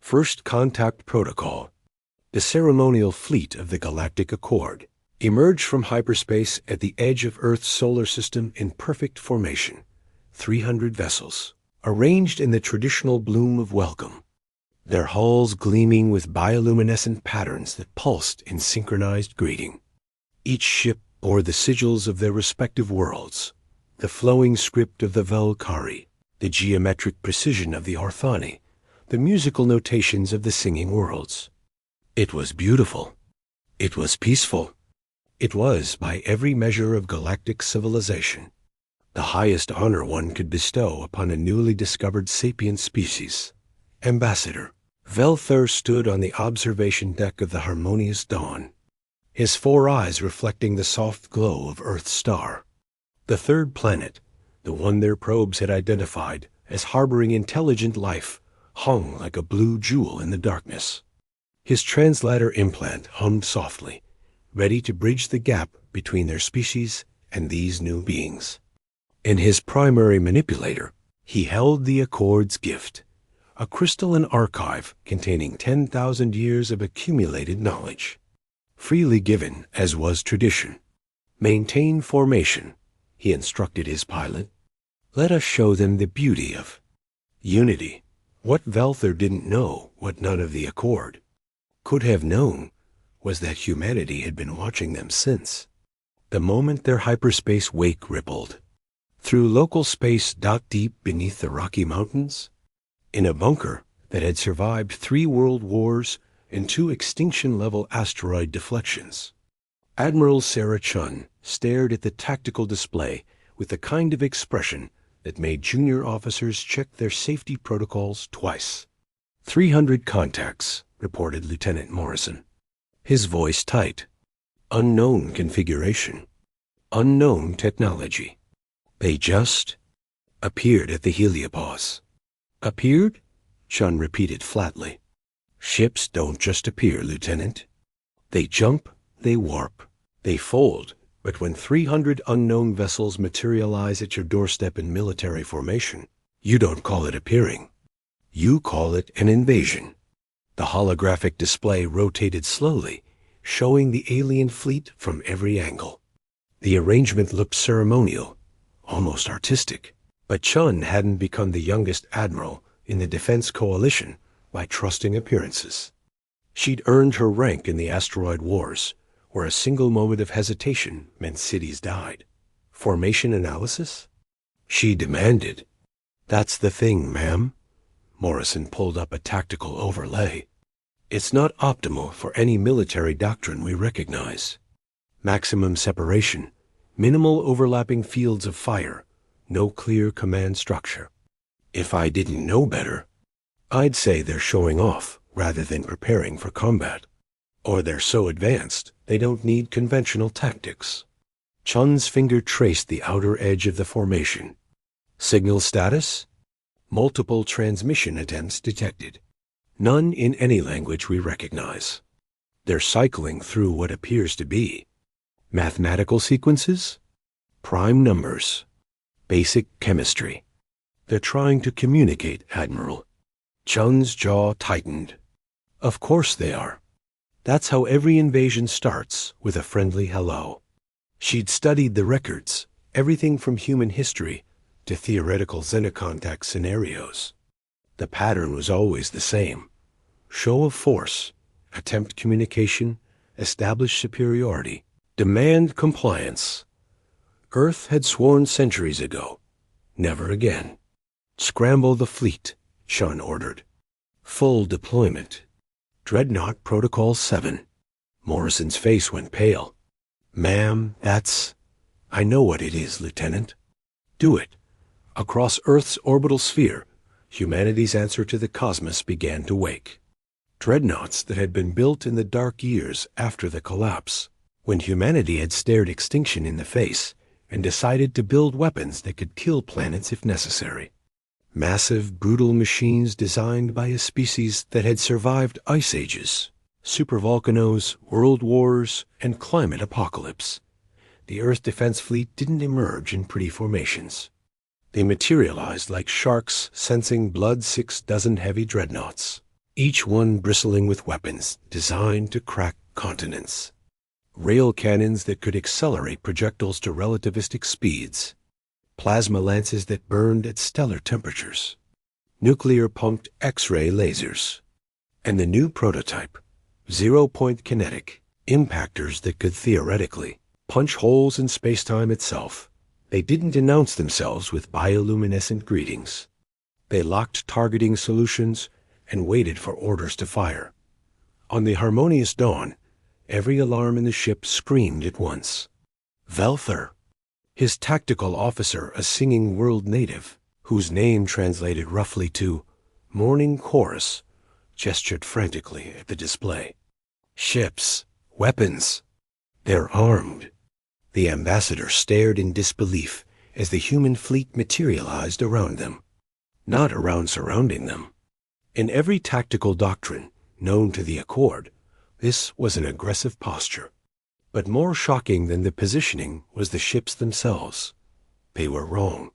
First Contact Protocol. The ceremonial fleet of the Galactic Accord emerged from hyperspace at the edge of Earth's solar system in perfect formation. 300 vessels, arranged in the traditional bloom of welcome, their hulls gleaming with bioluminescent patterns that pulsed in synchronized greeting. Each ship bore the sigils of their respective worlds, the flowing script of the Valkyrie, the geometric precision of the Orthani, the musical notations of the singing worlds. It was beautiful. It was peaceful. It was, by every measure of galactic civilization, the highest honor one could bestow upon a newly discovered sapient species. Ambassador Velthur stood on the observation deck of the Harmonious Dawn, his 4 eyes reflecting the soft glow of Earth's star. The third planet, the one their probes had identified as harboring intelligent life, hung like a blue jewel in the darkness. His translator implant hummed softly, ready to bridge the gap between their species and these new beings. In his primary manipulator, he held the Accord's gift, a crystalline archive containing 10,000 years of accumulated knowledge, freely given as was tradition. Maintain formation, he instructed his pilot. Let us show them the beauty of unity. What Velthur didn't know, what none of the Accord could have known, was that humanity had been watching them since the moment their hyperspace wake rippled through local space deep beneath the Rocky Mountains, in a bunker that had survived 3 world wars and 2 extinction-level asteroid deflections. Admiral Sarah Chun stared at the tactical display with the kind of expression that made junior officers check their safety protocols twice. 300 contacts, reported Lieutenant Morrison, his voice tight. Unknown configuration. Unknown technology. They just appeared at the heliopause. Appeared? Chun repeated flatly. Ships don't just appear, Lieutenant. They jump, they warp, they fold, but when 300 unknown vessels materialize at your doorstep in military formation, you don't call it appearing. You call it an invasion. The holographic display rotated slowly, showing the alien fleet from every angle. The arrangement looked ceremonial, almost artistic, but Chun hadn't become the youngest admiral in the Defense Coalition by trusting appearances. She'd earned her rank in the asteroid wars, where a single moment of hesitation meant cities died. Formation analysis? She demanded. That's the thing, ma'am. Morrison pulled up a tactical overlay. It's not optimal for any military doctrine we recognize. Maximum separation, minimal overlapping fields of fire, no clear command structure. If I didn't know better, I'd say they're showing off rather than preparing for combat. Or they're so advanced they don't need conventional tactics. Chun's finger traced the outer edge of the formation. Signal status? Multiple transmission attempts detected. None in any language we recognize. They're cycling through what appears to be mathematical sequences, prime numbers, basic chemistry. They're trying to communicate, Admiral. Chun's jaw tightened. Of course they are. That's how every invasion starts, with a friendly hello. She'd studied the records, everything from human history to theoretical xenocontact scenarios. The pattern was always the same. Show of force, attempt communication, establish superiority, demand compliance. Earth had sworn centuries ago, never again. Scramble the fleet, Chun ordered. Full deployment. Dreadnought Protocol 7. Morrison's face went pale. Ma'am, that's... I know what it is, Lieutenant. Do it. Across Earth's orbital sphere, humanity's answer to the cosmos began to wake. Dreadnoughts that had been built in the dark years after the collapse, when humanity had stared extinction in the face and decided to build weapons that could kill planets if necessary. Massive, brutal machines designed by a species that had survived ice ages, supervolcanoes, world wars, and climate apocalypse. The Earth Defense Fleet didn't emerge in pretty formations. They materialized like sharks sensing blood 6 dozen heavy dreadnoughts. each one bristling with weapons designed to crack continents. Rail cannons that could accelerate projectiles to relativistic speeds, plasma lances that burned at stellar temperatures, nuclear-pumped X-ray lasers, and the new prototype, zero-point kinetic, impactors that could theoretically punch holes in space-time itself. They didn't announce themselves with bioluminescent greetings. They locked targeting solutions and waited for orders to fire. On the harmonious dawn, every alarm in the ship screamed at once. Velthur, his tactical officer, a singing world native, whose name translated roughly to Morning Chorus, gestured frantically at the display. Ships, weapons, they're armed. The ambassador stared in disbelief as the human fleet materialized around them, not around surrounding them. In every tactical doctrine known to the Accord, this was an aggressive posture. But more shocking than the positioning was the ships themselves. They were wrong.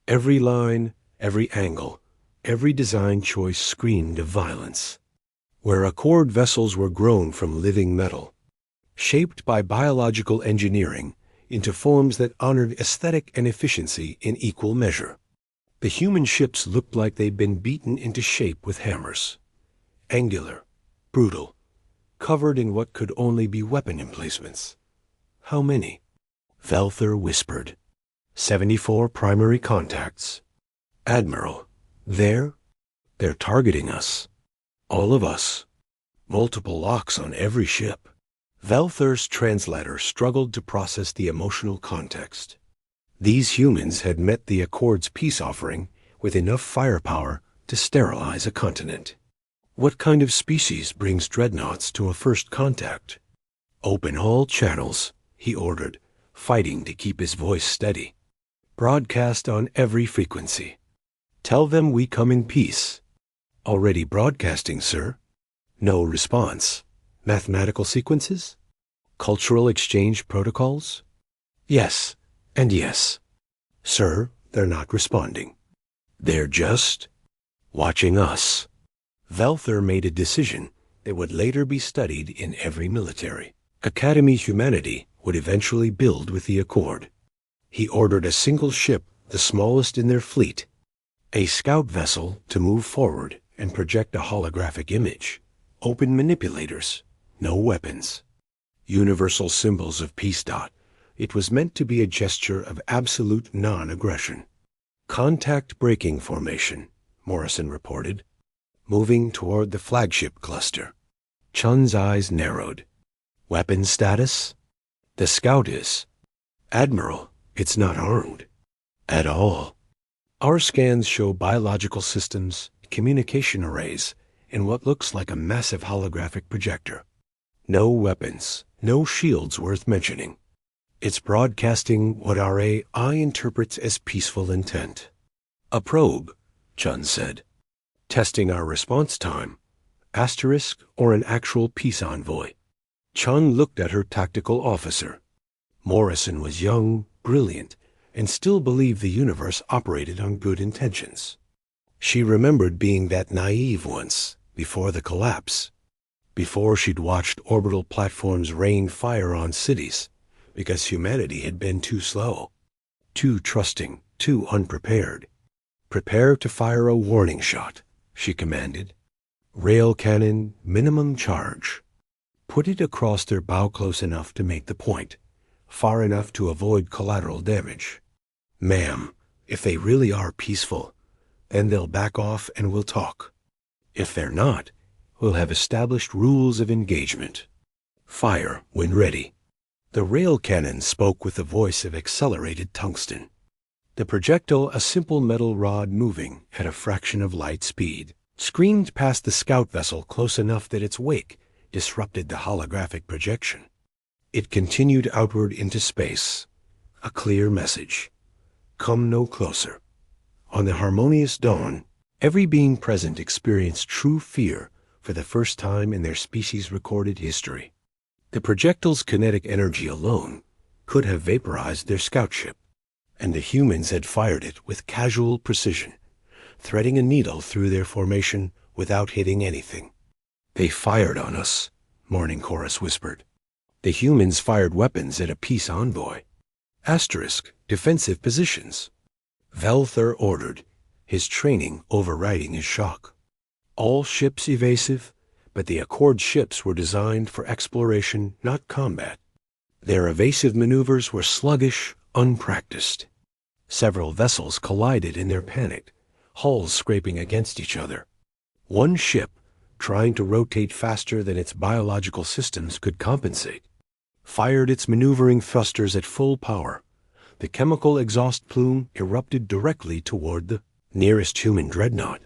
Every line, every angle, every design choice screamed of violence. Where Accord vessels were grown from living metal, shaped by biological engineering into forms that honored aesthetic and efficiency in equal measure, the human ships looked like they'd been beaten into shape with hammers. Angular, brutal, covered in what could only be weapon emplacements. How many? Velthur whispered. 74 primary contacts. Admiral, they're targeting us. All of us. Multiple locks on every ship. Velthur's translator struggled to process the emotional context. These humans had met the Accord's peace offering with enough firepower to sterilize a continent. What kind of species brings dreadnoughts to a first contact? Open all channels, he ordered, fighting to keep his voice steady. Broadcast on every frequency. Tell them we come in peace. Already broadcasting, sir. No response. Mathematical sequences? Cultural exchange protocols? Yes, and yes. Sir, they're not responding. They're just watching us. Velthur made a decision that would later be studied in every military. Academy humanity would eventually build with the Accord. He ordered a single ship, the smallest in their fleet, a scout vessel, to move forward and project a holographic image. Open manipulators, no weapons. Universal symbols of peace. It was meant to be a gesture of absolute non-aggression. Contact breaking formation, Morrison reported, moving toward the flagship cluster. Chun's eyes narrowed. Weapon status? The scout is. Admiral, it's not armed. At all. Our scans show biological systems, communication arrays, and what looks like a massive holographic projector. No weapons, no shields worth mentioning. It's broadcasting what our AI interprets as peaceful intent. A probe, Chun said. Testing our response time. Asterisk or an actual peace envoy. Chun looked at her tactical officer. Morrison was young, brilliant, and still believed the universe operated on good intentions. She remembered being that naive once, before the collapse, before she'd watched orbital platforms rain fire on cities, because humanity had been too slow, too trusting, too unprepared. Prepare to fire a warning shot, she commanded. Rail cannon, minimum charge. Put it across their bow close enough to make the point, far enough to avoid collateral damage. Ma'am, if they really are peaceful, then they'll back off and we'll talk. If they're not, we'll have established rules of engagement. Fire when ready. The rail cannon spoke with the voice of accelerated tungsten. The projectile, a simple metal rod moving at a fraction of light speed, screamed past the scout vessel close enough that its wake disrupted the holographic projection. It continued outward into space. A clear message. Come no closer. On the harmonious dawn, every being present experienced true fear for the first time in their species' recorded history. The projectile's kinetic energy alone could have vaporized their scout ship, and the humans had fired it with casual precision, threading a needle through their formation without hitting anything. "They fired on us," Morning Chorus whispered. "The humans fired weapons at a peace envoy. Asterisk, defensive positions." Velthur ordered, his training overriding his shock. "All ships evasive, but the Accord ships were designed for exploration, not combat. Their evasive maneuvers were sluggish, unpracticed. Several vessels collided in their panic, hulls scraping against each other. One ship, trying to rotate faster than its biological systems could compensate, fired its maneuvering thrusters at full power. The chemical exhaust plume erupted directly toward the nearest human dreadnought.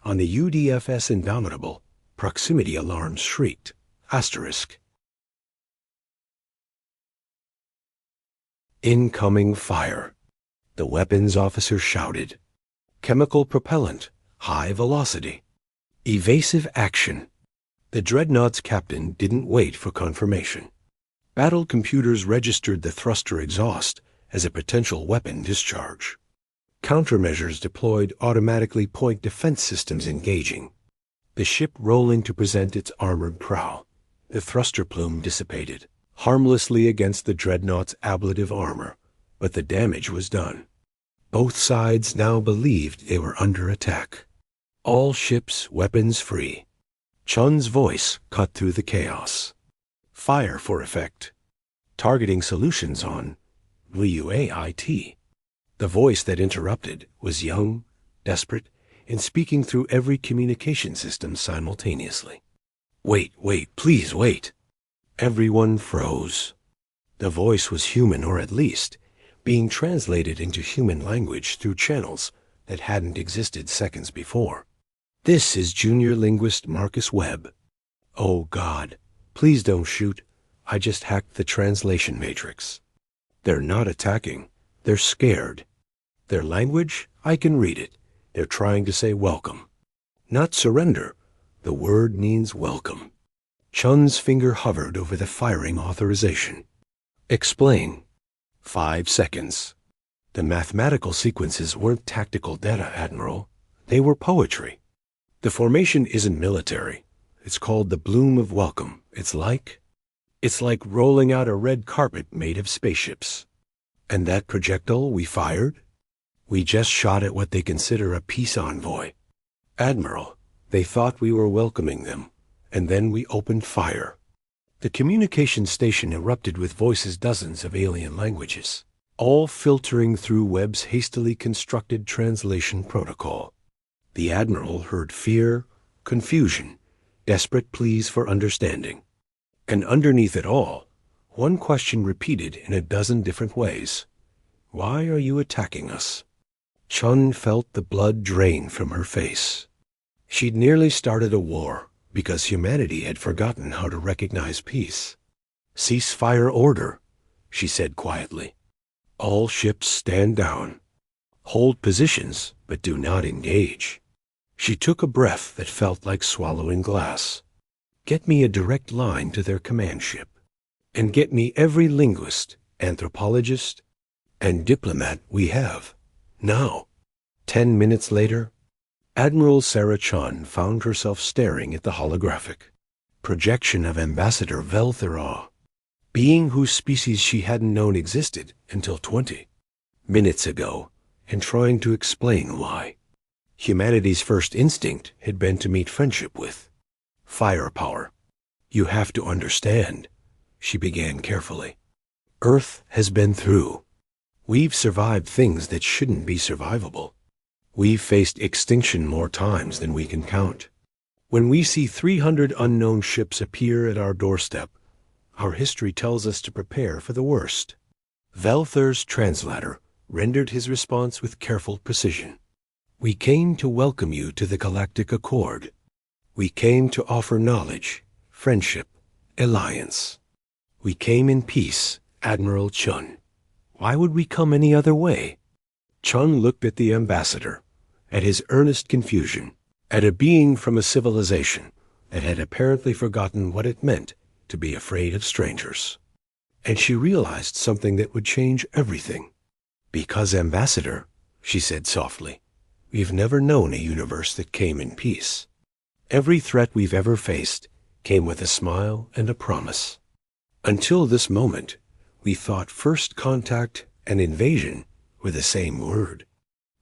On the UDFS Indomitable, proximity alarms shrieked. Asterisk. "Incoming fire," the weapons officer shouted. "Chemical propellant, high velocity. Evasive action." The dreadnought's captain didn't wait for confirmation. Battle computers registered the thruster exhaust as a potential weapon discharge. Countermeasures deployed automatically point defense systems engaging. The ship rolling to present its armored prow. The thruster plume dissipated, harmlessly against the dreadnought's ablative armor, but the damage was done. Both sides now believed they were under attack. "All ships weapons free." Chun's voice cut through the chaos. "Fire for effect. Targeting solutions on VUAIT." The voice that interrupted was young, desperate, and speaking through every communication system simultaneously. "Wait, please wait." Everyone froze. The voice was human, or at least being translated into human language through channels that hadn't existed seconds before. "This is junior linguist Marcus Webb. Oh God, please don't shoot. I just hacked the translation matrix. They're not attacking. They're scared. Their language, I can read it. They're trying to say welcome. Not surrender. The word means welcome." Chun's finger hovered over the firing authorization. "Explain." 5 seconds. "The mathematical sequences weren't tactical data, Admiral. They were poetry. The formation isn't military. It's called the bloom of welcome. It's like rolling out a red carpet made of spaceships." "And that projectile we fired?" "We just shot at what they consider a peace envoy. Admiral, they thought we were welcoming them, and then we opened fire." The communication station erupted with voices dozens of alien languages, all filtering through Webb's hastily constructed translation protocol. The Admiral heard fear, confusion, desperate pleas for understanding. And underneath it all, one question repeated in a dozen different ways. "Why are you attacking us?" Chun felt the blood drain from her face. She'd nearly started a war because humanity had forgotten how to recognize peace. "Ceasefire order," she said quietly. "All ships stand down. Hold positions, but do not engage." She took a breath that felt like swallowing glass. "Get me a direct line to their command ship. And get me every linguist, anthropologist, and diplomat we have. Now." 10 minutes later, Admiral Sarah Chun found herself staring at the holographic projection of Ambassador Velthur, being whose species she hadn't known existed until 20 minutes ago, and trying to explain why. Humanity's first instinct had been to meet friendship with firepower. "You have to understand," she began carefully. "Earth has been through. We've survived things that shouldn't be survivable. We've faced extinction more times than we can count. When we see 300 unknown ships appear at our doorstep, our history tells us to prepare for the worst." Velthur's translator rendered his response with careful precision. "We came to welcome you to the Galactic Accord. We came to offer knowledge, friendship, alliance. We came in peace, Admiral Chun. Why would we come any other way?" Chun looked at the ambassador, at his earnest confusion, at a being from a civilization that had apparently forgotten what it meant to be afraid of strangers. And she realized something that would change everything. "Because, Ambassador," she said softly, "we've never known a universe that came in peace. Every threat we've ever faced came with a smile and a promise. Until this moment, we thought first contact and invasion were the same word.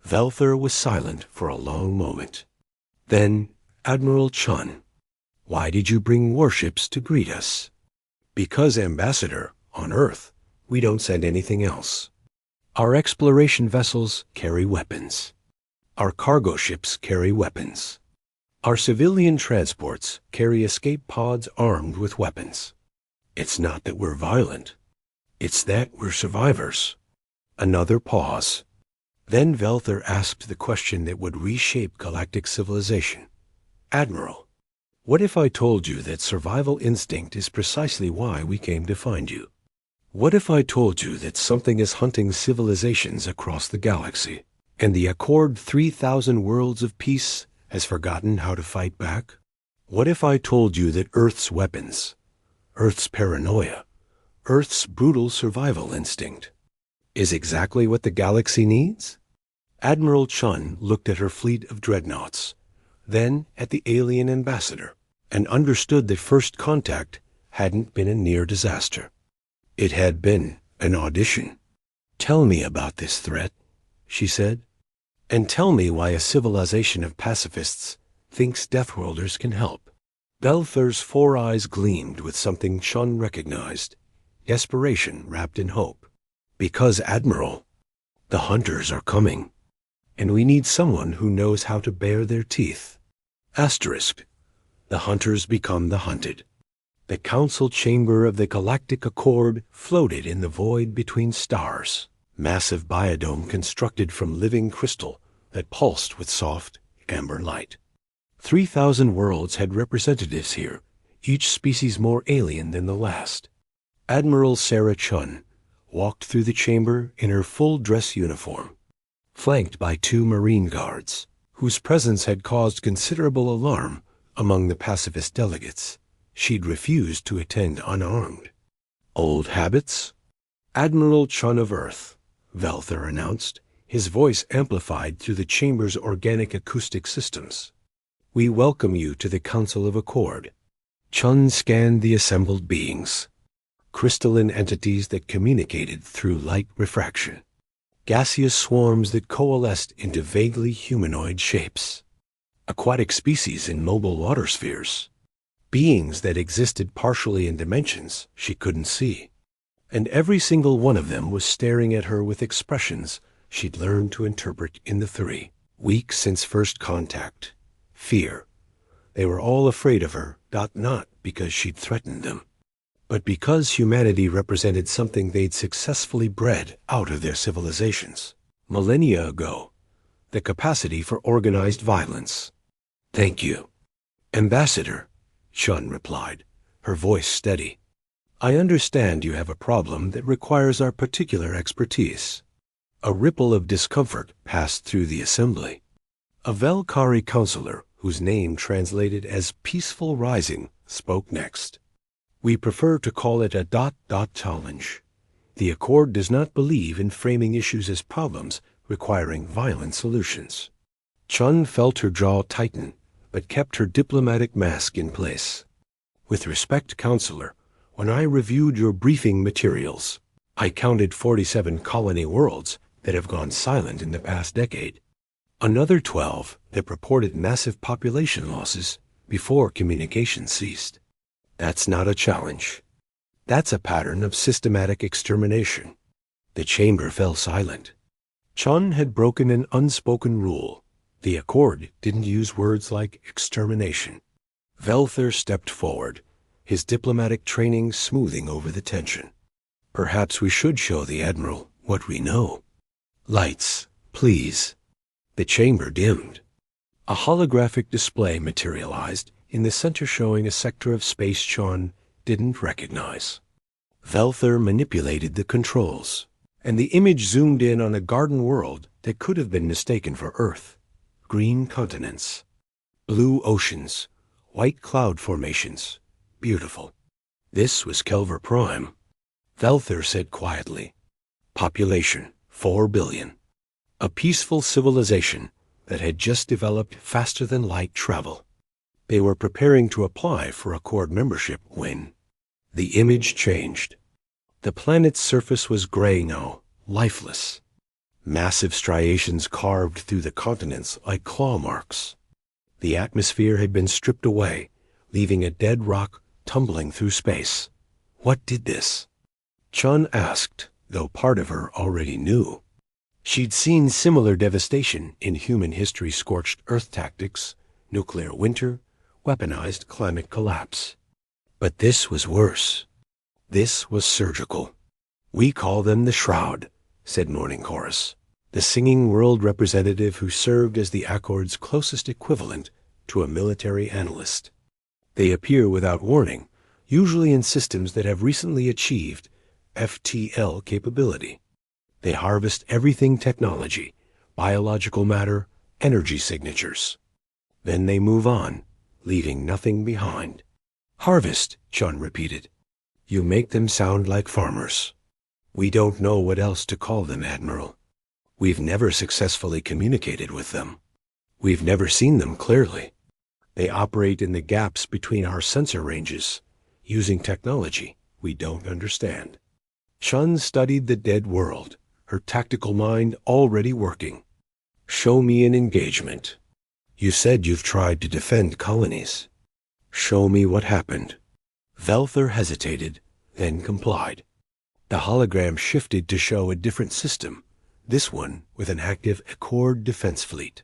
Velthur was silent for a long moment. Then, Admiral Chun, why did you bring warships to greet us? Because, Ambassador, on Earth, we don't send anything else. Our exploration vessels carry weapons. Our cargo ships carry weapons. Our civilian transports carry escape pods armed with weapons. It's not that we're violent. It's that we're survivors. Another pause. Then Velthur asked the question that would reshape galactic civilization. Admiral, what if I told you that survival instinct is precisely why we came to find you? What if I told you that something is hunting civilizations across the galaxy, and the Accord 3,000 worlds of peace has forgotten how to fight back? What if I told you that Earth's weapons, Earth's paranoia, Earth's brutal survival instinct, is exactly what the galaxy needs? Admiral Chun looked at her fleet of dreadnoughts, then at the alien ambassador, and understood that first contact hadn't been a near disaster. It had been an audition. Tell me about this threat, she said, and tell me why a civilization of pacifists thinks Deathworlders can help. Velthur's 4 eyes gleamed with something Chun recognized, desperation wrapped in hope. Because, Admiral, the hunters are coming, and we need someone who knows how to bare their teeth. Asterisk. The hunters become the hunted. The council chamber of the Galactic Accord floated in the void between stars, massive biodome constructed from living crystal that pulsed with soft, amber light. 3,000 worlds had representatives here, each species more alien than the last. Admiral Sarah Chun walked through the chamber in her full dress uniform, flanked by 2 Marine guards, whose presence had caused considerable alarm among the pacifist delegates. She'd refused to attend unarmed. Old habits? Admiral Chun of Earth, Velthur announced, his voice amplified through the chamber's organic acoustic systems. We welcome you to the Council of Accord. Chun scanned the assembled beings, crystalline entities that communicated through light refraction, gaseous swarms that coalesced into vaguely humanoid shapes, aquatic species in mobile water spheres, beings that existed partially in dimensions she couldn't see. And every single one of them was staring at her with expressions she'd learned to interpret in the 3 weeks since first contact. Fear. They were all afraid of her, not because she'd threatened them, but because humanity represented something they'd successfully bred out of their civilizations. Millennia ago, the capacity for organized violence. Thank you, Ambassador, Chun replied, her voice steady. I understand you have a problem that requires our particular expertise. A ripple of discomfort passed through the assembly. A Velkari counselor, whose name translated as Peaceful Rising, spoke next. We prefer to call it a ... challenge. The Accord does not believe in framing issues as problems requiring violent solutions. Chun felt her jaw tighten, but kept her diplomatic mask in place. With respect, Counselor, when I reviewed your briefing materials, I counted 47 colony worlds that have gone silent in the past decade. Another 12 that reported massive population losses before communication ceased. That's not a challenge. That's a pattern of systematic extermination. The chamber fell silent. Chun had broken an unspoken rule. The Accord didn't use words like extermination. Velthur stepped forward, his diplomatic training smoothing over the tension. Perhaps we should show the Admiral what we know. Lights, please. The chamber dimmed. A holographic display materialized in the center, showing a sector of space Chun didn't recognize. Velthur manipulated the controls, and the image zoomed in on a garden world that could have been mistaken for Earth. Green continents, blue oceans, white cloud formations. Beautiful. This was Kelver Prime. Velthur said quietly. Population, 4 billion. A peaceful civilization that had just developed faster than light travel. They were preparing to apply for Accord membership when the image changed. The planet's surface was gray now, lifeless. Massive striations carved through the continents like claw marks. The atmosphere had been stripped away, leaving a dead rock tumbling through space. What did this? Chun asked, though part of her already knew. She'd seen similar devastation in human history's scorched earth tactics, nuclear winter, weaponized climate collapse. But this was worse. This was surgical. "We call them the Shroud," said Morning Chorus, the singing world representative who served as the Accord's closest equivalent to a military analyst. They appear without warning, usually in systems that have recently achieved FTL capability. They harvest everything technology, biological matter, energy signatures. Then they move on, leaving nothing behind. "Harvest," Chun repeated. "You make them sound like farmers." "We don't know what else to call them, Admiral. We've never successfully communicated with them. We've never seen them clearly. They operate in the gaps between our sensor ranges, using technology we don't understand." Chun studied the dead world, her tactical mind already working. "Show me an engagement. You said you've tried to defend colonies. Show me what happened." Velther hesitated, then complied. The hologram shifted to show a different system, this one with an active Accord defense fleet.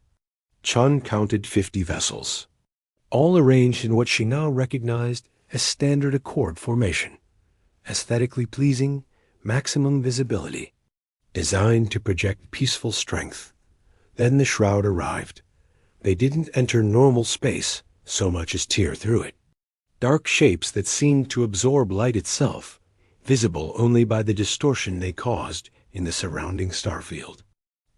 Chun counted 50 vessels, all arranged in what she now recognized as standard Accord formation, aesthetically pleasing, maximum visibility, designed to project peaceful strength. Then the Shroud arrived. They didn't enter normal space so much as tear through it. Dark shapes that seemed to absorb light itself, visible only by the distortion they caused in the surrounding starfield.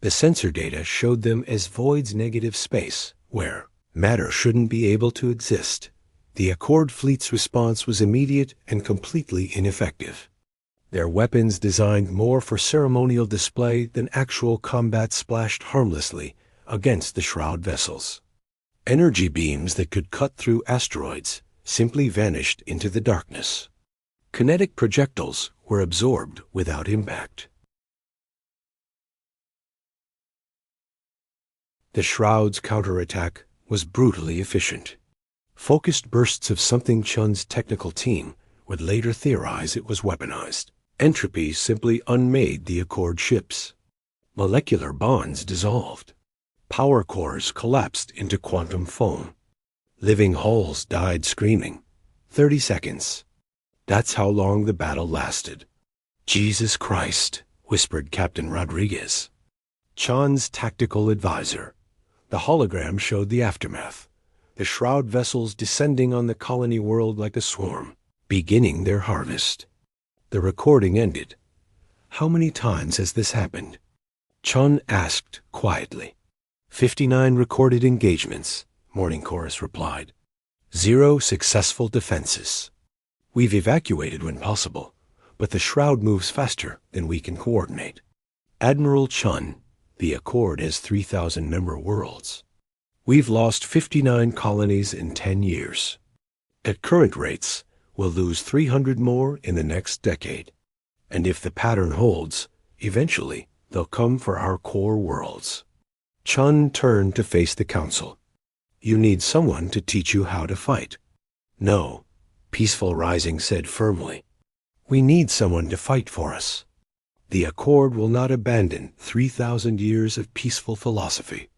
The sensor data showed them as voids negative space, where matter shouldn't be able to exist. The Accord fleet's response was immediate and completely ineffective. Their weapons designed more for ceremonial display than actual combat splashed harmlessly against the Shroud vessels. Energy beams that could cut through asteroids simply vanished into the darkness. Kinetic projectiles were absorbed without impact. The Shroud's counterattack was brutally efficient. Focused bursts of something Chun's technical team would later theorize it was weaponized. Entropy simply unmade the Accord ships. Molecular bonds dissolved. Power cores collapsed into quantum foam. Living hulls died screaming. 30 seconds. That's how long the battle lasted. "Jesus Christ," whispered Captain Rodriguez, Chun's tactical advisor. The hologram showed the aftermath. The Shroud vessels descending on the colony world like a swarm, beginning their harvest. The recording ended. "How many times has this happened?" Chun asked quietly. 59 recorded engagements, Morning Chorus replied. 0 successful defenses. We've evacuated when possible, but the Shroud moves faster than we can coordinate. Admiral Chun, the Accord has 3,000 member worlds. We've lost 59 colonies in 10 years. At current rates, we'll lose 300 more in the next decade. And if the pattern holds, eventually they'll come for our core worlds. Chun turned to face the council. "You need someone to teach you how to fight." "No," Peaceful Rising said firmly. "We need someone to fight for us. The Accord will not abandon 3,000 years of peaceful philosophy.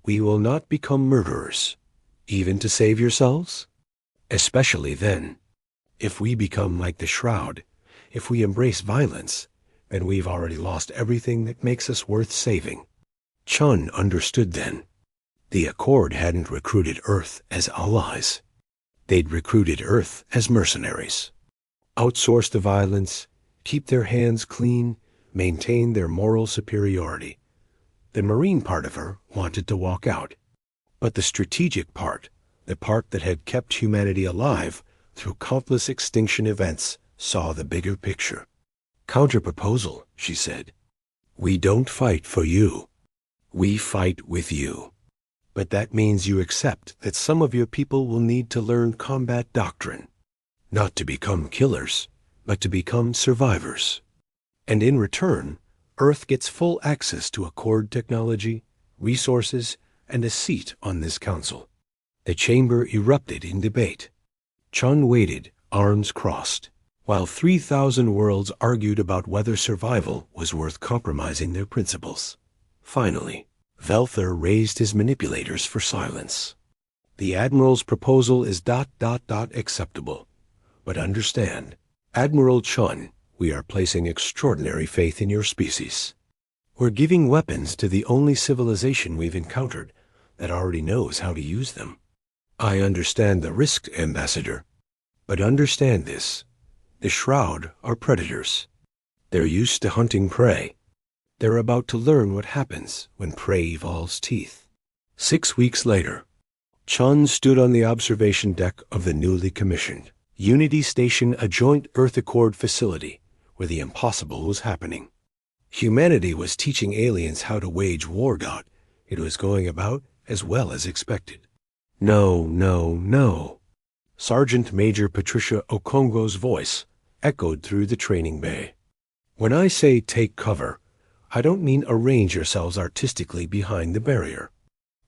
We will not become murderers, even to save yourselves. Especially then. If we become like the Shroud, if we embrace violence, then we've already lost everything that makes us worth saving." Chun understood then. The Accord hadn't recruited Earth as allies. They'd recruited Earth as mercenaries. Outsource the violence, keep their hands clean, maintain their moral superiority. The marine part of her wanted to walk out. But the strategic part, the part that had kept humanity alive through countless extinction events, saw the bigger picture. "Counterproposal," she said. "We don't fight for you. We fight with you. But that means you accept that some of your people will need to learn combat doctrine, not to become killers, but to become survivors. And in return, Earth gets full access to Accord technology, resources, and a seat on this council. The chamber erupted in debate. Chun waited, arms crossed, while 3,000 worlds argued about whether survival was worth compromising their principles. Finally, Velther raised his manipulators for silence. The Admiral's proposal is ... acceptable. But understand, Admiral Chun, we are placing extraordinary faith in your species. We're giving weapons to the only civilization we've encountered that already knows how to use them. I understand the risk, Ambassador. But understand this. The Shroud are predators. They're used to hunting prey. They're about to learn what happens when prey evolves teeth. 6 weeks later, Chun stood on the observation deck of the newly commissioned Unity Station, a joint Earth Accord facility where the impossible was happening. Humanity was teaching aliens how to wage war. It was going about as well as expected. No, no, no. Sergeant Major Patricia Okongo's voice echoed through the training bay. When I say take cover, I don't mean arrange yourselves artistically behind the barrier.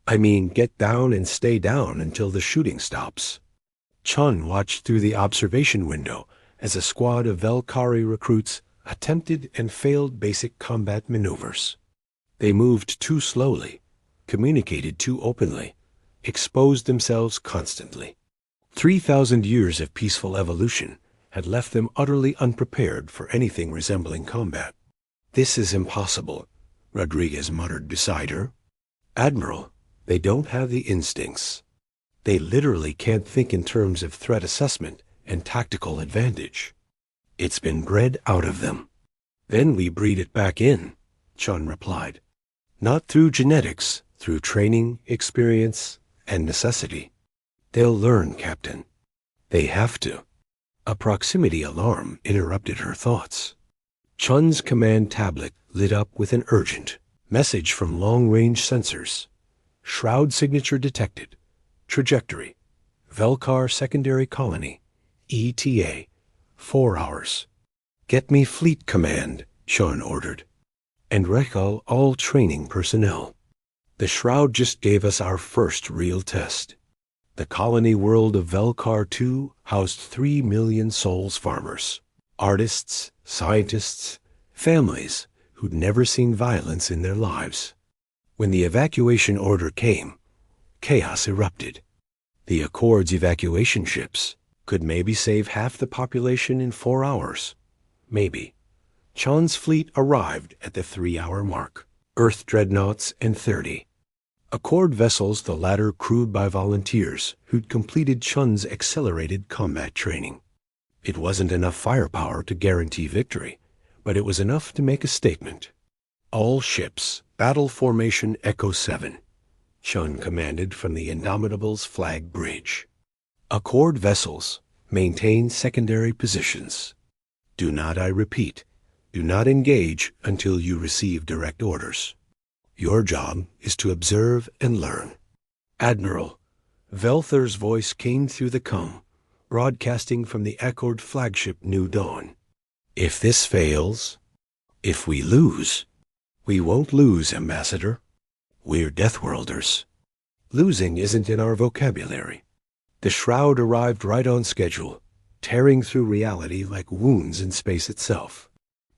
I mean get down and stay down until the shooting stops. Chun watched through the observation window as a squad of Velkari recruits attempted and failed basic combat maneuvers. They moved too slowly, communicated too openly, exposed themselves constantly. 3,000 years of peaceful evolution had left them utterly unprepared for anything resembling combat. This is impossible, Rodriguez muttered beside her. Admiral, they don't have the instincts. They literally can't think in terms of threat assessment and tactical advantage. It's been bred out of them. Then we breed it back in, Chun replied. Not through genetics, through training, experience, and necessity. They'll learn, Captain. They have to. A proximity alarm interrupted her thoughts. Chun's command tablet lit up with an urgent message from long-range sensors. Shroud signature detected. Trajectory. Velkar Secondary Colony. ETA. 4 hours. Get me fleet command, Chun ordered. And recall all training personnel. The Shroud just gave us our first real test. The colony world of Velkar 2 housed 3 million souls farmers, artists, scientists, families who'd never seen violence in their lives. When the evacuation order came, chaos erupted. The Accord's evacuation ships could maybe save half the population in 4 hours. Maybe. Chun's fleet arrived at the 3-hour mark. Earth dreadnoughts and 30. Accord vessels, the latter crewed by volunteers who'd completed Chun's accelerated combat training. It wasn't enough firepower to guarantee victory, but it was enough to make a statement. All ships, battle formation Echo 7, Chun commanded from the Indomitable's flag bridge. Accord vessels, maintain secondary positions. Do not, I repeat, do not engage until you receive direct orders. Your job is to observe and learn. Admiral, Velther's voice came through the comm, broadcasting from the Accord flagship New Dawn. If this fails, if we lose, we won't lose, Ambassador. We're Deathworlders. Losing isn't in our vocabulary. The Shroud arrived right on schedule, tearing through reality like wounds in space itself.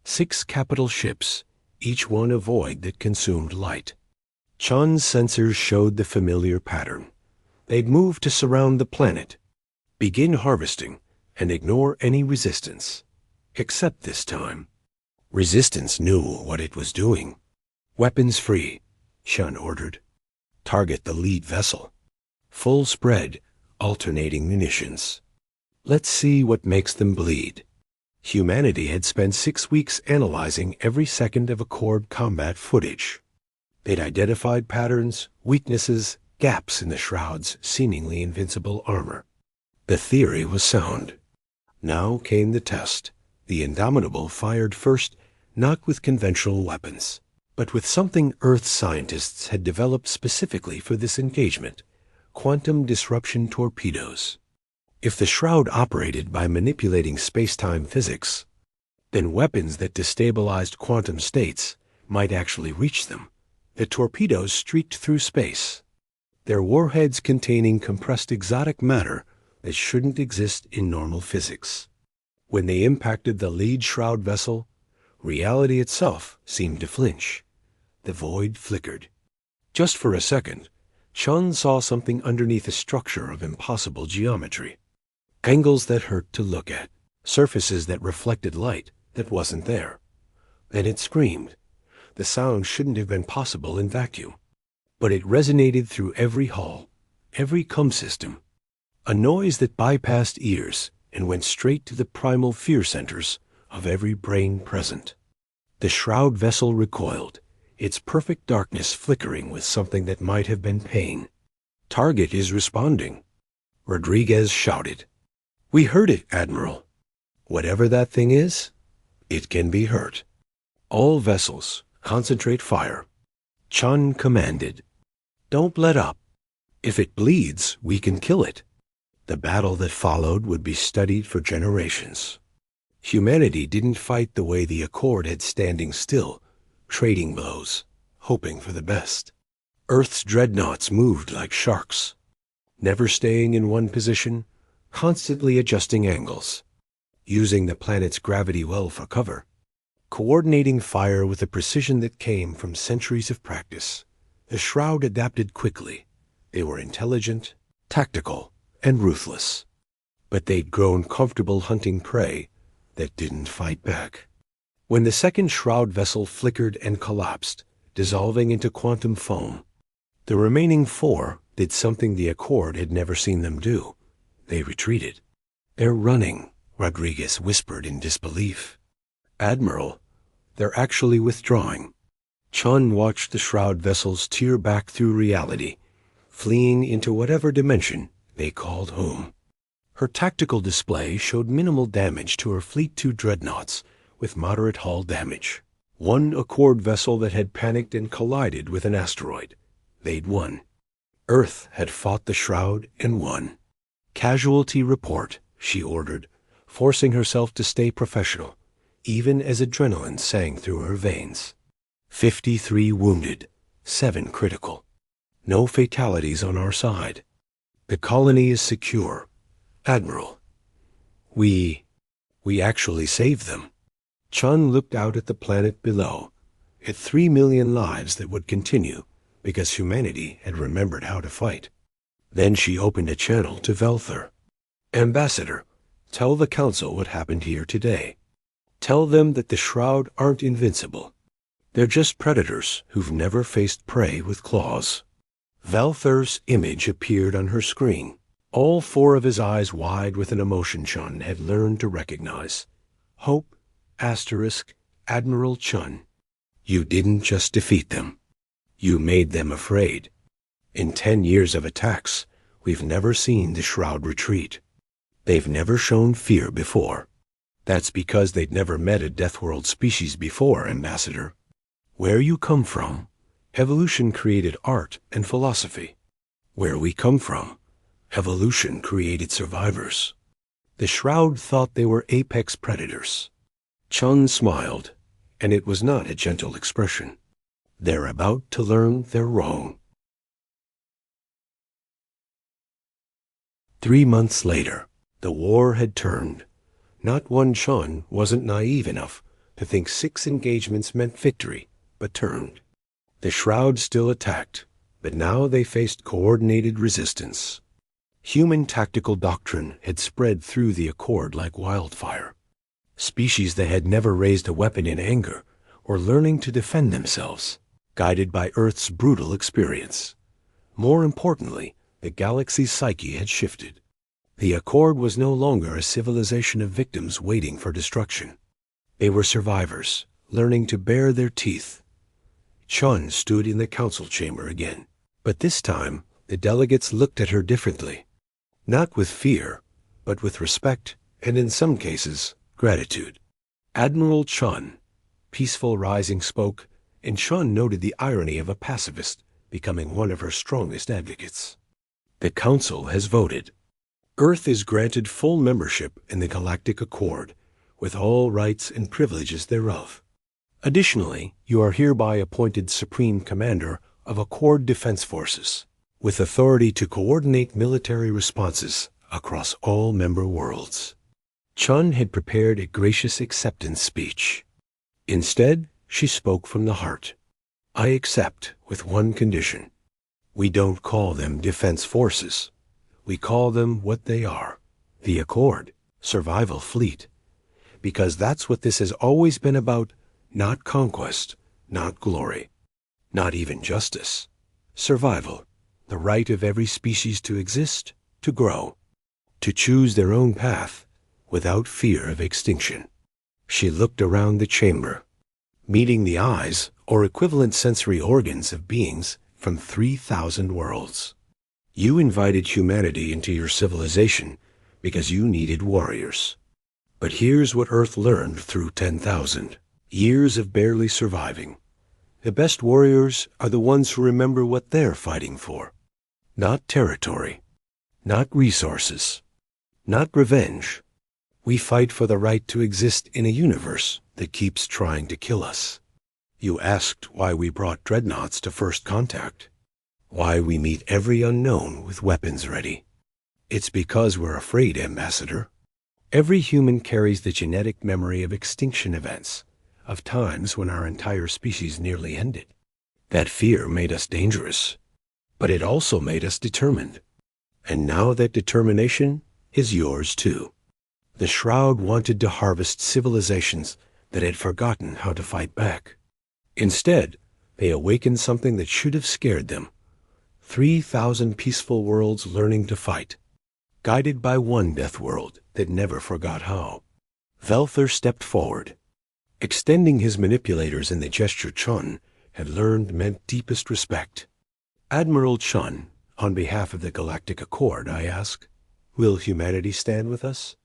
6 capital ships, each one a void that consumed light. Chun's sensors showed the familiar pattern. They'd move to surround the planet, begin harvesting, and ignore any resistance. Except this time. Resistance knew what it was doing. Weapons free, Chun ordered. Target the lead vessel. Full spread, alternating munitions. Let's see what makes them bleed. Humanity had spent 6 weeks analyzing every second of Accord combat footage. They'd identified patterns, weaknesses, gaps in the Shroud's seemingly invincible armor. The theory was sound. Now came the test. The Indomitable fired first, not with conventional weapons, but with something Earth scientists had developed specifically for this engagement: quantum disruption torpedoes. If the shroud operated by manipulating space-time physics, then weapons that destabilized quantum states might actually reach them. The torpedoes streaked through space, their warheads containing compressed exotic matter that shouldn't exist in normal physics. When they impacted the lead shroud vessel, reality itself seemed to flinch. The void flickered. Just for a second, Chun saw something underneath a structure of impossible geometry. Angles that hurt to look at, surfaces that reflected light that wasn't there. And it screamed. The sound shouldn't have been possible in vacuum. But it resonated through every hull, every cum system. A noise that bypassed ears and went straight to the primal fear centers of every brain present. The shroud vessel recoiled, its perfect darkness flickering with something that might have been pain. "Target is responding," Rodriguez shouted. "We heard it, Admiral. Whatever that thing is, it can be hurt. All vessels, concentrate fire," Chun commanded. "Don't let up. If it bleeds, we can kill it." The battle that followed would be studied for generations. Humanity didn't fight the way the Accord had, standing still, trading blows, hoping for the best. Earth's dreadnoughts moved like sharks, never staying in one position, constantly adjusting angles, using the planet's gravity well for cover, coordinating fire with a precision that came from centuries of practice. The shroud adapted quickly. They were intelligent, tactical, and ruthless. But they'd grown comfortable hunting prey that didn't fight back. When the second shroud vessel flickered and collapsed, dissolving into quantum foam, the remaining four did something the Accord had never seen them do. They retreated. "They're running," Rodriguez whispered in disbelief. "Admiral, they're actually withdrawing." Chun watched the shroud vessels tear back through reality, fleeing into whatever dimension they called home. Her tactical display showed minimal damage to her Fleet 2 dreadnoughts, with moderate hull damage. One Accord vessel that had panicked and collided with an asteroid. They'd won. Earth had fought the shroud and won. "Casualty report," she ordered, forcing herself to stay professional, even as adrenaline sang through her veins. 53 wounded, 7 critical. No fatalities on our side. The colony is secure. Admiral, we actually saved them." Chun looked out at the planet below, at 3 million lives that would continue because humanity had remembered how to fight. Then she opened a channel to Velther. "Ambassador, tell the Council what happened here today. Tell them that the Shroud aren't invincible. They're just predators who've never faced prey with claws." Velther's image appeared on her screen, all 4 of his eyes wide with an emotion Chun had learned to recognize. Hope, asterisk, Admiral Chun. "You didn't just defeat them. You made them afraid. In 10 years of attacks, we've never seen the Shroud retreat. They've never shown fear before. That's because they'd never met a Deathworld species before, Ambassador. Where you come from, evolution created art and philosophy. Where we come from, evolution created survivors. The Shroud thought they were apex predators." Chun smiled, and it was not a gentle expression. "They're about to learn they're wrong." 3 months later, the war had turned. Not one Chun wasn't naive enough to think 6 engagements meant victory, but turned. The Shroud still attacked, but now they faced coordinated resistance. Human tactical doctrine had spread through the Accord like wildfire. Species that had never raised a weapon in anger or learning to defend themselves, guided by Earth's brutal experience. More importantly, the galaxy's psyche had shifted. The Accord was no longer a civilization of victims waiting for destruction. They were survivors, learning to bare their teeth. Chun stood in the council chamber again, but this time the delegates looked at her differently. Not with fear, but with respect and, in some cases, gratitude. Admiral Chun, peaceful rising spoke, and Chun noted the irony of a pacifist becoming one of her strongest advocates. The Council has voted. Earth is granted full membership in the Galactic Accord, with all rights and privileges thereof. Additionally, you are hereby appointed Supreme Commander of Accord Defense Forces, with authority to coordinate military responses across all member worlds. Chun had prepared a gracious acceptance speech. Instead, she spoke from the heart. I accept with one condition. We don't call them defense forces. We call them what they are, the Accord, Survival Fleet. Because that's what this has always been about, not conquest, not glory, not even justice. Survival, the right of every species to exist, to grow, to choose their own path, without fear of extinction. She looked around the chamber, meeting the eyes, or equivalent sensory organs of beings from 3,000 worlds. You invited humanity into your civilization because you needed warriors. But here's what Earth learned through 10,000 years of barely surviving. The best warriors are the ones who remember what they're fighting for. Not territory, not resources, not revenge. We fight for the right to exist in a universe that keeps trying to kill us. You asked why we brought dreadnoughts to first contact, why we meet every unknown with weapons ready. It's because we're afraid, Ambassador. Every human carries the genetic memory of extinction events, of times when our entire species nearly ended. That fear made us dangerous, but it also made us determined. And now that determination is yours too. The Shroud wanted to harvest civilizations that had forgotten how to fight back. Instead, they awakened something that should have scared them. 3,000 peaceful worlds learning to fight, guided by one Deathworld that never forgot how. Velthor stepped forward, extending his manipulators in the gesture Chun had learned meant deepest respect. Admiral Chun, on behalf of the Galactic Accord, I ask, will humanity stand with us?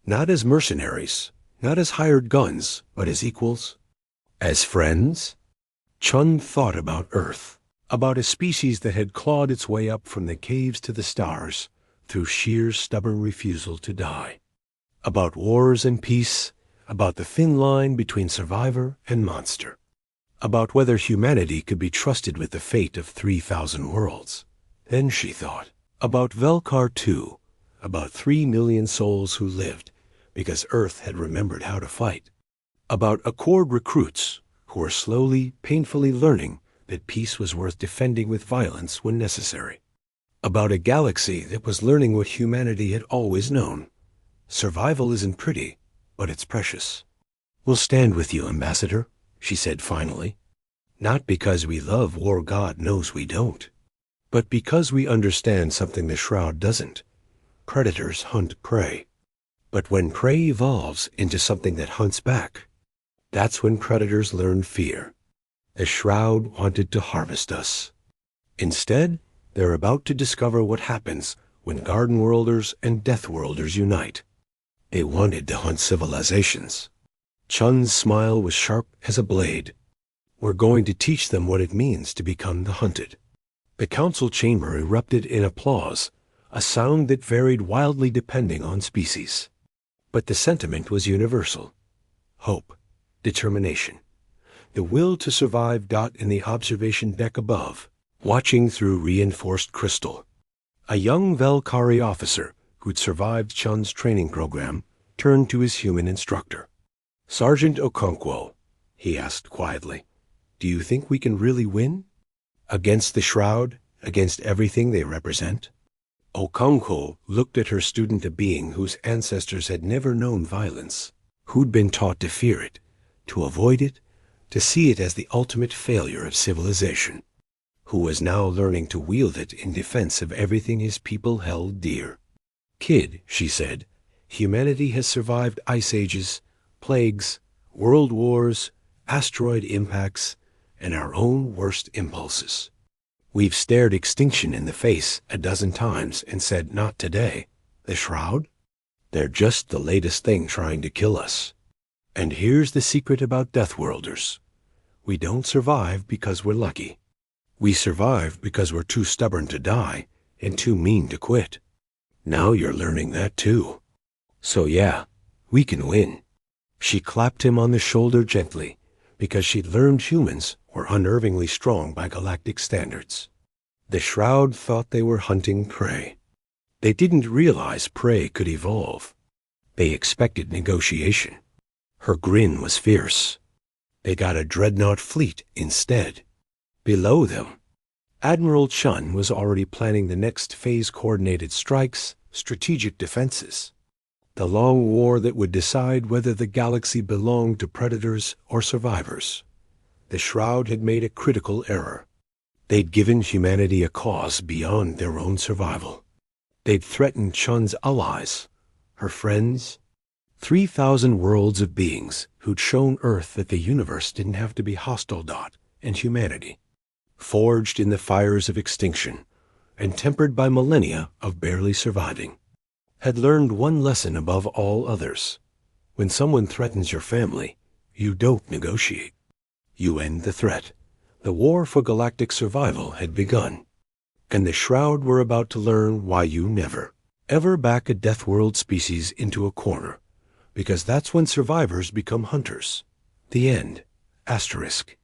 Not as mercenaries, not as hired guns, but as equals. As friends? Chun thought about Earth, about a species that had clawed its way up from the caves to the stars through sheer stubborn refusal to die. About wars and peace, about the thin line between survivor and monster. About whether humanity could be trusted with the fate of 3,000 worlds. Then she thought about Velkar too, about 3 million souls who lived because Earth had remembered how to fight. About Accord recruits who were slowly, painfully learning that peace was worth defending with violence when necessary. About a galaxy that was learning what humanity had always known. Survival isn't pretty, but it's precious. We'll stand with you, Ambassador, she said finally. Not because we love War God knows we don't, but because we understand something the Shroud doesn't. Predators hunt prey. But when prey evolves into something that hunts back, that's when predators learn fear. The Shroud wanted to harvest us. Instead, they're about to discover what happens when Garden-Worlders and Deathworlders unite. They wanted to hunt civilizations. Chun's smile was sharp as a blade. We're going to teach them what it means to become the hunted. The council chamber erupted in applause, a sound that varied wildly depending on species. But the sentiment was universal. Hope, determination, the will to survive. In the observation deck above, watching through reinforced crystal, a young Velkari officer who'd survived Chun's training program turned to his human instructor. Sergeant Okonkwo, he asked quietly, do you think we can really win? Against the Shroud, against everything they represent? Okonkwo looked at her student, a being whose ancestors had never known violence, who'd been taught to fear it, to avoid it, to see it as the ultimate failure of civilization, who was now learning to wield it in defense of everything his people held dear. Kid, she said, humanity has survived ice ages, plagues, world wars, asteroid impacts, and our own worst impulses. We've stared extinction in the face a dozen times and said, not today. The Shroud? They're just the latest thing trying to kill us. And here's the secret about Deathworlders. We don't survive because we're lucky. We survive because we're too stubborn to die and too mean to quit. Now you're learning that too. So yeah, we can win." She clapped him on the shoulder gently, because she'd learned humans were unnervingly strong by galactic standards. The Shroud thought they were hunting prey. They didn't realize prey could evolve. They expected negotiation. Her grin was fierce. They got a dreadnought fleet instead. Below them, Admiral Chun was already planning the next phase-coordinated strikes, strategic defenses. The long war that would decide whether the galaxy belonged to predators or survivors. The Shroud had made a critical error. They'd given humanity a cause beyond their own survival. They'd threatened Chun's allies, her friends, 3,000 worlds of beings who'd shown Earth that the universe didn't have to be hostile. And humanity, forged in the fires of extinction and tempered by millennia of barely surviving, had learned one lesson above all others. When someone threatens your family, you don't negotiate. You end the threat. The war for galactic survival had begun, and the Shroud were about to learn why you never, ever back a Deathworld species into a corner, because that's when survivors become hunters. The end. Asterisk.